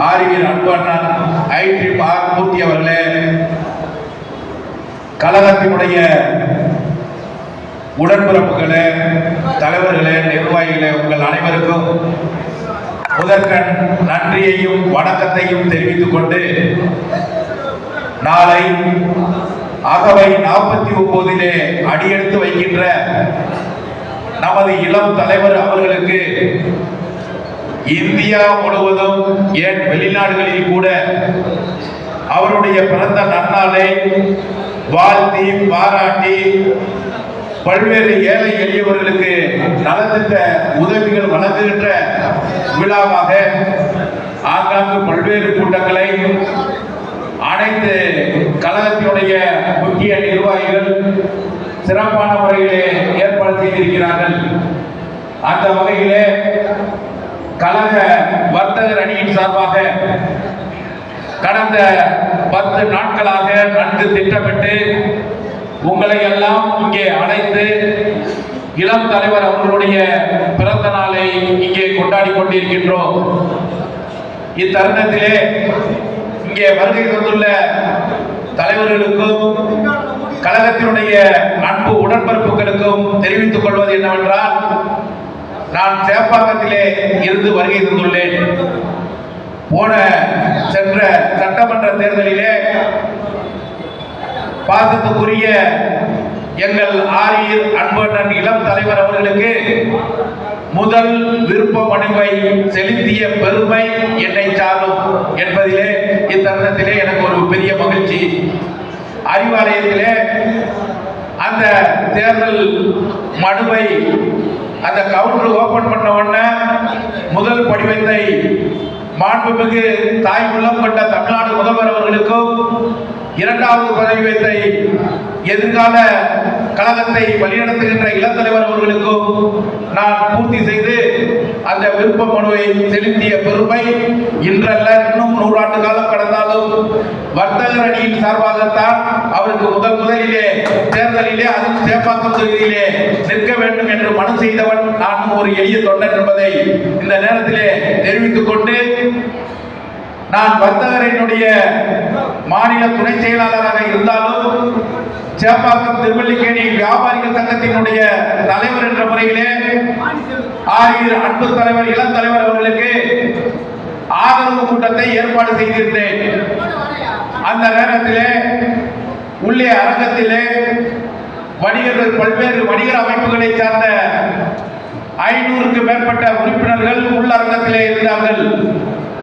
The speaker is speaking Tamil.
ஆரியர் அன்பண்ணன் ஐடி மூர்த்தி அவர்களே, கழகத்தினுடைய உடன்பிறப்புகளே, தலைவர்களே, நிர்வாகிகளே, உங்கள் அனைவருக்கும் முதற்கண் நன்றியையும் வணக்கத்தையும் தெரிவித்துக் கொண்டு, நாளை அகவை 49 அடியெடுத்து வைக்கின்ற நமது இளம் தலைவர் அவர்களுக்கு இந்தியா முழுவதும், ஏன் வெளிநாடுகளில் கூட அவருடைய பிறந்த நன்னாளை வாழ்த்தி பாராட்டி பல்வேறு ஏழை எளியவர்களுக்கு நலத்திட்ட உதவிகள் வழங்குகின்ற விழாவாக ஆங்காங்கு பல்வேறு கூட்டங்களை அனைத்து கழகத்தினுடைய முக்கிய நிர்வாகிகள் சிறப்பான முறையிலே ஏற்பாடு செய்திருக்கிறார்கள். அந்த வகையிலே கழக வர்த்தகர் அணியின் சார்பாக கடந்த 10 நாட்களாக நன்கு திட்டமிட்டு உங்களை எல்லாம் இங்கே அழைத்து இளம் தலைவர் அவர்களுடைய பிறந்த நாளை இங்கே கொண்டாடி கொண்டிருக்கின்றோம். இத்தருணத்திலே இங்கே வருகை தந்துள்ள தலைவர்களுக்கும் கழகத்தினுடைய அன்பு உடன்பிறப்புகளுக்கும் தெரிவித்துக் கொள்வது என்னவென்றால், நான் சேப்பாக்கத்திலே இருந்து வருகை தந்துள்ளேன். சென்ற சட்டமன்ற தேர்தலிலே பாசத்துக்குரிய எங்கள் ஆரியர் அன்பண்ணன் இளம் தலைவர் அவர்களுக்கு முதல் விருப்ப மனுவை செலுத்திய பெருமை என்னை சாரும் என்பதிலே இத்தருணத்திலே எனக்கு ஒரு பெரிய மகிழ்ச்சி. அறிவாலயத்திலே அந்த தேர்தல் மனுவை அந்த கவுண்டர் ஓபன் பண்ண உடனே முதல் படிவத்தை மாண்புமிகு தாய் உள்ளம் கொண்ட தமிழ்நாடு முதல்வர் அவர்களுக்கும், இரண்டாவது படிவத்தை எதிர்கால கழகத்தை வழிநடத்துகின்ற இளந்தலைவர் அவர்களுக்கும் நான் பூர்த்தி செய்து அந்த விருப்ப மனுவை செலுத்திய பெருமை இன்றல்ல, இன்னும் 100 ஆண்டு காலம் கடந்தாலும் வர்த்தகர் அணியின் சார்பாகத்தான் அவருக்கு முதலிலே தேர்தலிலே, அதுவும் சேப்பாக்கம் தொகுதியிலே நிற்க வேண்டும் என்று மனு செய்தவன் நான் ஒரு எளிய தொண்டன் என்பதை இந்த நேரத்திலே தெரிவித்துக் கொண்டு, நான் வர்த்தகரினுடைய மாநில துணை செயலாளராக இருந்தாலும் சேப்பாக்கம் திருவல்லிக்கேணி வியாபாரிகள் சங்கத்தினுடைய தலைவர் என்ற முறையிலே ஆரியர் அன்பு தலைவர் இளம் தலைவர் அவர்களுக்கு ஆதரவு கூட்டத்தை ஏற்பாடு செய்திருந்தேன். அந்த நேரத்திலே உள்ளே அரங்கத்திலே வணிகர்கள், பல்வேறு வணிகர் அமைப்புகளை சார்ந்த 500க்கு மேற்பட்ட உறுப்பினர்கள் உள்ளரங்கத்திலே இருந்தார்கள்.